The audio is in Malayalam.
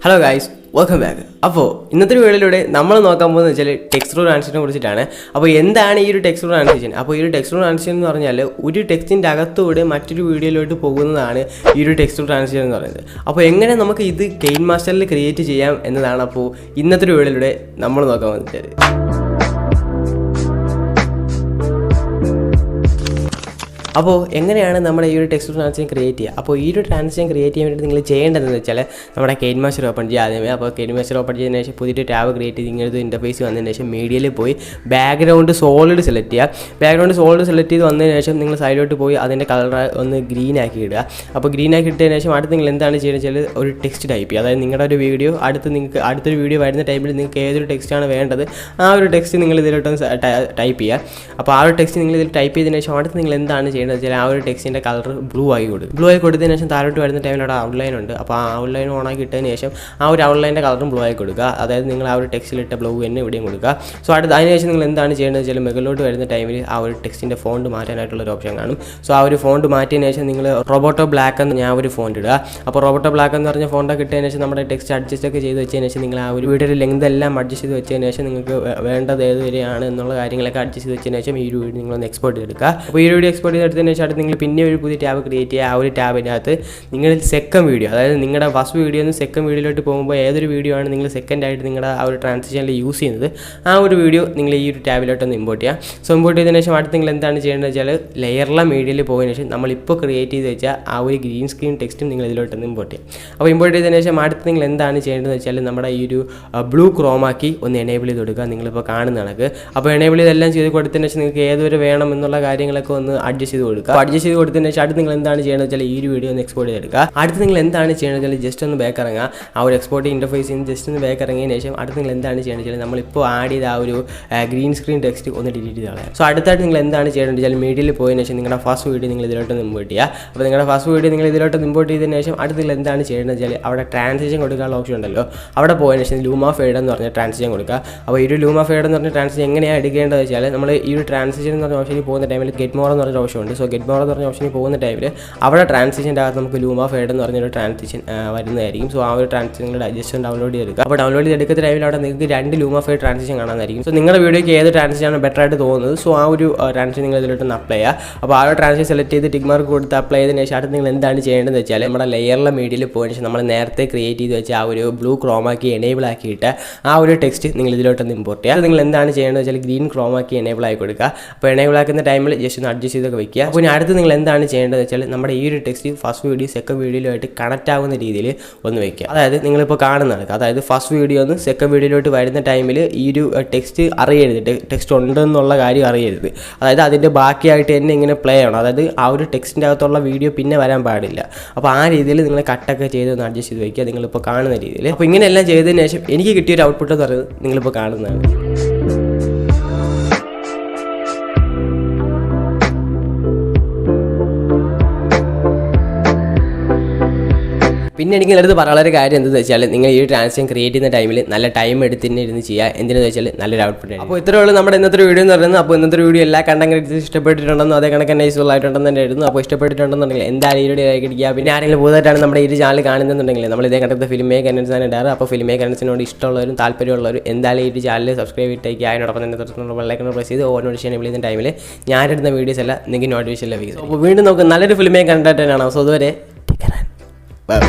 Hello guys, welcome back. അപ്പോൾ ഇന്നത്തെ വീഡിയോയിലൂടെ നമ്മൾ നോക്കാൻ പോകുന്നത് വെച്ചാൽ ടെക്സ്റ്റ് ട്രാൻസിഷനെ കുറിച്ചിട്ടാണ്. അപ്പോൾ എന്താണ് ഈ ഒരു ടെക്സ്റ്റ് ട്രാൻസിഷൻ? അപ്പോൾ ഈ ഒരു ടെക്സ്റ്റ് ട്രാൻസിഷൻ എന്ന് പറഞ്ഞാൽ ഒരു ടെക്സ്റ്റിൻ്റെ അകത്തൂടെ മറ്റൊരു വീഡിയോയിലോട്ട് പോകുന്നതാണ് ഈ ഒരു ടെക്സ്റ്റ് ട്രാൻസിഷൻ എന്ന് പറയുന്നത്. അപ്പോൾ എങ്ങനെ നമുക്ക് ഇത് കെയിൻമാസ്റ്ററിൽ ക്രിയേറ്റ് ചെയ്യാം എന്നതാണ് അപ്പോൾ ഇന്നത്തെ വീഡിയോയിലൂടെ നമ്മൾ നോക്കാൻ പോകുന്നത്. അപ്പോൾ എങ്ങനെയാണ് നമ്മുടെ ഈ ഒരു ടെക്സ്റ്റ് ട്രാൻസിഷൻ ക്രിയേറ്റ് ചെയ്യുക? അപ്പോൾ ഈ ഒരു ട്രാൻസിഷൻ ക്രിയേറ്റ് ചെയ്യാൻ വേണ്ടി നിങ്ങൾ ചെയ്യേണ്ടതെന്ന് വെച്ചാൽ നമ്മുടെ കെയിൻമാസ്റ്റർ ഓപ്പൺ ചെയ്യുക ആദ്യമേ. അപ്പോൾ കെയിൻമാസ്റ്റർ ഓപ്പൺ ചെയ്തതിന് ശേഷം പുതിയൊരു ടാബ് ക്രിയേറ്റ് ചെയ്ത് ഇങ്ങനത്തെ ഇൻ്റർഫേസ് വന്നതിന് ശേഷം മീഡിയയിൽ പോയി ബാക്ക്ഗ്രൗണ്ട് സോളിഡ് സെലക്ട് ചെയ്യുക. ബാക്ക്ഗ്രൗണ്ട് സോളിഡ് സെലക്ട് ചെയ്ത് വന്നതിന് ശേഷം നിങ്ങൾ സൈഡിലോട്ട് പോയി അതിൻ്റെ കളർ ഒന്ന് ഗ്രീൻ ആക്കി ഇടുക. അപ്പോൾ ഗ്രീൻ ആക്കി ഇട്ടതിന് ശേഷം അടുത്ത് നിങ്ങൾ എന്താണ് ചെയ്യുന്നത് വെച്ചാൽ ഒരു ടെക്സ്റ്റ് ടൈപ്പ് ചെയ്യുക. അതായത് നിങ്ങളുടെ ഒരു വീഡിയോ നിങ്ങൾക്ക് അടുത്തൊരു വീഡിയോ വരുന്ന ടൈമിൽ നിങ്ങൾക്ക് ഏതൊരു ടെക്സ്റ്റാണ് വേണ്ടത് ആ ഒരു ടെക്സ്റ്റ് നിങ്ങൾ ഇതിലോട്ടൊന്ന് ടൈപ്പ് ചെയ്യുക. അപ്പോൾ ആ ഒരു ടെക്സ്റ്റ് നിങ്ങൾ ഇതിൽ ടൈപ്പ് ചെയ്തതിന് ശേഷം അടുത്ത് നിങ്ങൾ എന്താണ് ചെയ്യുന്നത് വെച്ചാൽ ആ ഒരു ടെക്സ്റ്റിൻ്റെ കളർ ബ്ലൂ ആയി കൊടുത്തതിന് ശേഷം താഴോട്ട് വരുന്ന ടൈമിൽ അവിടെ ഔട്ട്ലൈൻ ഉണ്ട്. അപ്പോൾ ആ ഔട്ട്ലൈൻ ഓൺ ആക്കി ഇട്ടതിന് ശേഷം ആ ഒരു ഔട്ട്ലൈൻ്റെ കളറും ബ്ലൂ ആയി കൊടുക്കുക. അതായത് നിങ്ങൾ ആ ഒരു ടെക്സ്റ്റിലിട്ട ബ്ലൂ തന്നെ ഇവിടെയും കൊടുക്കുക. സോ അതിന് ശേഷം നിങ്ങൾ എന്താണ് ചെയ്യേണ്ടത് വെച്ചാൽ മുകളിലോട്ട് വരുന്ന ടൈമിൽ ആ ഒരു ടെക്സ്റ്റിൻ്റെ ഫോണ്ട് മാറ്റാനായിട്ടുള്ളൊരു ഓപ്ഷൻ കാണും. സോ ആ ഒരു ഫോണ്ട് മാറ്റിയതിന് ശേഷം നിങ്ങൾ റോബോട്ടോ ബ്ലാക്ക് എന്ന് ഞാൻ ഒരു ഫോണ്ട് ഇടുക. അപ്പോൾ റോബോട്ടോ ബ്ലാക്ക് എന്ന് പറഞ്ഞ ഫോണ്ടൊക്കെ ഇട്ടതിന് ശേഷം നമ്മുടെ ടെക്സ്റ്റ് അഡ്ജസ്റ്റ് ഒക്കെ ചെയ്ത് വെച്ചതിന് ശേഷം നിങ്ങൾ ആ ഒരു വീഡിയോയുടെ ലെങ്ത് എല്ലാം അഡ്ജസ്റ്റ് ചെയ്ത് വെച്ചതിന് ശേഷം നിങ്ങൾക്ക് വേണ്ടത് ഏത് വരെയാണ് എന്നുള്ള കാര്യങ്ങളൊക്കെ അഡ്ജസ്റ്റ് ചെയ്ത് വെച്ചതിന് ശേഷം ഈ ഒരു വീഡിയോ നിങ്ങളൊന്ന് എക്സ്പോർട്ട് ചെയ്തെടുക്കുക. അപ്പോൾ ഈ വീഡിയോ എക്സ്പോർട്ട് ചെയ്തെടുത്തതിന് ശേഷം അടുത്ത് നിങ്ങൾ പിന്നെ ഒരു പുതിയ ടാബ് ക്രിയേറ്റ് ചെയ്യുക. ആ ഒരു ടാബിനകത്ത് നിങ്ങൾ സെക്കൻഡ് വീഡിയോ, അതായത് നിങ്ങളുടെ ഫസ്റ്റ് വീഡിയോ നിന്ന് സെക്കൻഡ് വീഡിയോയിലോട്ട് പോകുമ്പോൾ ഏതൊരു വീഡിയോ ആണ് നിങ്ങൾ സെക്കൻഡായിട്ട് നിങ്ങളുടെ ആ ഒരു ട്രാൻസിഷനിൽ യൂസ് ചെയ്യുന്നത് ആ ഒരു വീഡിയോ നിങ്ങൾ ഈ ഒരു ടാബിലോട്ടൊന്ന് ഇമ്പോർട്ട് ചെയ്യുക. സോ ഇമ്പോർട്ട് ചെയ്തതിന് ശേഷം അടുത്ത് നിങ്ങൾ എന്താണ് ചെയ്യേണ്ടത് വെച്ചാൽ ലെയറിലെ മീഡിയയിൽ പോയതിനു ശേഷം നമ്മളിപ്പോൾ ക്രിയേറ്റ് ചെയ്ത് വെച്ചാൽ ആ ഒരു ഗ്രീൻ സ്ക്രീൻ ടെക്സ്റ്റും നിങ്ങൾ ഇതിലോട്ടൊന്ന് ഇമ്പോർട്ട് ചെയ്യുക. അപ്പോൾ ഇമ്പോർട്ട് ചെയ്തതിന് ശേഷം അടുത്ത് നിങ്ങൾ എന്താണ് ചെയ്യേണ്ടത് വെച്ചാൽ നമ്മുടെ ഈ ഒരു ബ്ലൂ ക്രോമാക്കി ഒന്ന് എനേബിൾ ചെയ്ത് കൊടുക്കുക. നിങ്ങളിപ്പോൾ കാണുന്ന കണക്ക്. അപ്പോൾ എനേബിൾ ചെയ്തെല്ലാം ചെയ്ത് കൊടുത്തതിന് ശേഷം നിങ്ങൾക്ക് ഏതുവരെ വേണം എന്നുള്ള കാര്യങ്ങളൊക്കെ ഒന്ന് അഡ്ജസ്റ്റ് ചെയ്ത് കൊടുക്കുക. അപ്പോൾ അഡ്ജസ്റ്റ് ചെയ്ത് കൊടുത്തതിന് ശേഷം അടുത്ത് നിങ്ങൾ എന്താണ് ചെയ്യേണ്ടത് വെച്ചാൽ ഈ ഒരു വീഡിയോ ഒന്ന് എക്സ്പോർട്ട് ചെയ്തെടുക്കുക. അടുത്ത് നിങ്ങൾ എന്താണ് ചെയ്യേണ്ടത് വെച്ചാൽ ജസ്റ്റ് ഒന്ന് ബാക്ക് ഇറങ്ങുക. ആ ഒരു എക്സ്പോർട്ട് ഇൻ്റർഫേസിൽ നിന്ന് ജസ്റ്റ് ഒന്ന് ബാക്ക് ഇറങ്ങിയതിന് ശേഷം അടുത്ത് നിങ്ങൾ എന്താണ് ചെയ്യേണ്ടത് വെച്ചാൽ നമ്മളിപ്പോൾ ആഡ് ചെയ്ത ആ ഒരു ഗ്രീൻ സ്ക്രീൻ ടെക്സ്റ്റ് ഒന്ന് ഡിലീറ്റ് ചെയ്ത് കളയാം. സോ അടുത്തായിട്ട് നിങ്ങൾ എന്താണ് ചെയ്യേണ്ടത് വെച്ചാൽ മീഡിയയിൽ പോയതിന് ശേഷം നിങ്ങളുടെ ഫസ്റ്റ് വീഡിയോ നിങ്ങൾ ഇതിലോട്ട് ഇമ്പോർട്ട് ചെയ്യുക. അപ്പോൾ നിങ്ങളുടെ ഫസ്റ്റ് വീഡിയോ നിങ്ങൾ ഇതിലോട്ട് ഇമ്പോർട്ട് ചെയ്തതിന് ശേഷം അടുത്ത് നിങ്ങൾ എന്താണ് ചെയ്യേണ്ടത് വെച്ചാൽ അവിടെ ട്രാൻസിഷൻ കൊടുക്കാനുള്ള ഓപ്ഷൻ ഉണ്ടല്ലോ. അവിടെ പോയതിന് ശേഷം ലൂമാ ഫേഡ് എന്ന് പറഞ്ഞ ട്രാൻസിഷൻ കൊടുക്കുക. അപ്പോൾ ഈ ഒരു ലൂമാ ഫേഡ് എന്ന് പറഞ്ഞ ട്രാൻസിഷൻ എങ്ങനെയാണ് എടുക്കേണ്ടത് വെച്ചാൽ നമ്മൾ ഈ ഒരു ട്രാൻസിഷൻ എന്ന് പറഞ്ഞ ഓപ്ഷനിൽ പോകുന്ന ടൈമിൽ ഗെറ്റ് മോർ എന്ന് പറഞ്ഞ ഓപ്ഷൻ ഉണ്ട്. സോ ഗെറ്റ് മോർ എന്ന് പറഞ്ഞ ഓപ്ഷനിൽ പോകുന്ന ടൈമിൽ അവിടെ ട്രാൻസിഷൻ്റെ അകത്ത് നമുക്ക് ലൂമാ ഫേഡ് എന്ന് പറഞ്ഞൊരു ട്രാൻസിഷൻ വരുന്നതായിരിക്കും. സോ ആ ഒരു ട്രാൻസിഷൻ നിങ്ങൾ ജസ്റ്റ് ഡൗൺലോഡ് ചെയ്തെടുക്കുക. അപ്പോൾ ഡൗൺലോഡ് ചെയ്തെടുക്കുന്ന ടൈമിൽ അവിടെ നിങ്ങൾക്ക് 2 ലൂമാ ഫേഡ് ട്രാൻസിഷൻ കാണാനായിരിക്കും. സോ നിങ്ങളുടെ വീഡിയോയ്ക്ക് ഏത് ട്രാൻസിഷനാണ് ബെറ്റർ ആയിട്ട് തോന്നുന്നത് സോ ആ ഒരു ട്രാൻസിഷൻ നിങ്ങൾ ഇതിലോട്ടൊന്ന് അപ്ലൈ ചെയ്യുക. അപ്പോൾ ആ ഒരു ട്രാൻസിഷൻ സെലക്ട് ചെയ്ത് ടിക്ക് മാർക്ക് കൊടുത്ത് അപ്ലൈ ചെയ്തതിന് ശേഷം അടുത്ത് നിങ്ങൾ എന്താണ് ചെയ്യേണ്ടതെന്ന് വെച്ചാൽ നമ്മുടെ ലെയറിലെ മീഡിയയിൽ പോയതിന് ശേഷം നമ്മൾ നേരത്തെ ക്രിയേറ്റ് ചെയ്ത് വെച്ചാൽ ആ ഒരു ബ്ലൂ ക്രോമാക്കി എനേബിൾ ആക്കിയിട്ട് ആ ഒരു ടെക്സ്റ്റ് നിങ്ങൾ ഇതിലോട്ടൊന്ന് ഇമ്പോർട്ട് ചെയ്യുക. നിങ്ങൾ എന്താണ് ചെയ്യേണ്ടത് വെച്ചാൽ ഗ്രീൻ ക്രോമാക്കി എനേബിൾ ആക്കി കൊടുക്കുക. അപ്പോൾ എനേബിൾ ആക്കുന്ന ടൈമിൽ ജസ്റ്റ് ഒന്ന് അഡ്ജസ്റ്റ് ചെയ്തൊക്കെ വയ്ക്കുക. അപ്പോൾ ഇനി അടുത്ത് നിങ്ങൾ എന്താണ് ചെയ്യേണ്ടത് വെച്ചാൽ നമ്മുടെ ഈ ഒരു ടെക്സ്റ്റ് ഫസ്റ്റ് വീഡിയോ സെക്കൻഡ് വീഡിയോയിലുമായിട്ട് കണക്റ്റ് ആവുന്ന രീതിയിൽ ഒന്ന് വയ്ക്കുക. അതായത് നിങ്ങളിപ്പോൾ കാണുന്നതാണ്, അതായത് ഫസ്റ്റ് വീഡിയോ ഒന്ന് സെക്കൻഡ് വീഡിയോയിലോട്ട് വരുന്ന ടൈമിൽ ഈ ഒരു ടെക്സ്റ്റ് അറിയരുത്, ടെക്സ്റ്റ് ഉണ്ടെന്നുള്ള കാര്യം അറിയരുത്. അതായത് അതിൻ്റെ ബാക്കിയായിട്ട് തന്നെ ഇങ്ങനെ പ്ലേ ചെയ്യണം. അതായത് ആ ഒരു ടെക്സ്റ്റിൻ്റെ അകത്തുള്ള വീഡിയോ പിന്നെ വരാൻ പാടില്ല. അപ്പോൾ ആ രീതിയിൽ നിങ്ങൾ കട്ടൊക്കെ ചെയ്ത് ഒന്ന് അഡ്ജസ്റ്റ് ചെയ്ത് വയ്ക്കുക നിങ്ങളിപ്പോൾ കാണുന്ന രീതിയിൽ. അപ്പോൾ ഇങ്ങനെയെല്ലാം ചെയ്തതിന് ശേഷം എനിക്ക് കിട്ടിയൊരു ഔട്ട്പുട്ട് എന്ന് പറയുന്നത് നിങ്ങളിപ്പോൾ കാണുന്നതാണ്. പിന്നെ എനിക്ക് അടുത്ത് പറയാനുള്ള കാര്യം എന്താണെന്ന് വെച്ചാൽ നിങ്ങൾ ഈ ട്രാൻസിഷൻ ക്രിയേറ്റ് ചെയ്യുന്ന ടൈമിൽ നല്ല ടൈം എടുത്ത് തന്നെ ഇരുന്ന് ചെയ്യുക. എന്തിനെന്ന് വെച്ചാൽ നല്ലൊരു ഔട്ട്പുട്ട് ആണ്. അപ്പോൾ ഇത്രയേ ഉള്ളൂ നമ്മുടെ ഇന്നത്തെ വീഡിയോ എന്ന് പറയുന്നത്. അപ്പോൾ ഇന്നത്തെ വീഡിയോ എല്ലാ കണ്ടന്റ് ഇഷ്ടപ്പെട്ടിട്ടുണ്ടെന്നോ അതേ കണക്ക് തന്നെ യൂസ്ഫുൾ ആയിട്ടുണ്ടെന്ന് തന്നെ ആയിരുന്നു. അപ്പോൾ ഇഷ്ടപ്പെട്ടിട്ടുണ്ടെന്നുണ്ടെങ്കിൽ എന്തായാലും ഈ വീഡിയോ ലൈക്ക് അടിക്കുക. പിന്നെ ആരെങ്കിലും പുതുതായിട്ടാണ് നമ്മുടെ ഈ ചാനൽ കാണുന്നുണ്ടെങ്കിൽ നമ്മൾ ഇതേ കണക്കത്തെ 𝑽𝑰𝑫 ആണ് ഇടാറ്. അപ്പോൾ 𝑽𝑰𝑫നോട് ഇഷ്ടമുള്ളവരും താല്പര്യമുള്ളവരും എന്തായാലും ഈ ചാനൽ സബ്സ്ക്രൈബ് ഇട്ടേക്കുക. അതിനോടൊപ്പം തന്നെ തൊട്ടുള്ള ബെല്ലൈക്കൺ പ്രസ് ചെയ്ത് ഓൺ നോട്ടിഫിക്കേഷൻ എനേബിൾ ചെയ്യുന്ന ടൈമിൽ ഞാനിടുന്ന വീഡിയോസ് എല്ലാം നിങ്ങൾക്ക് നോട്ടിഫിക്കേഷൻ ലഭിക്കും. അപ്പോൾ വീണ്ടും നമുക്ക് നല്ലൊരു 𝑽𝑰𝑫 കണ്ടന്റ് ആണ്. സോ അതുവരെ ബൈ.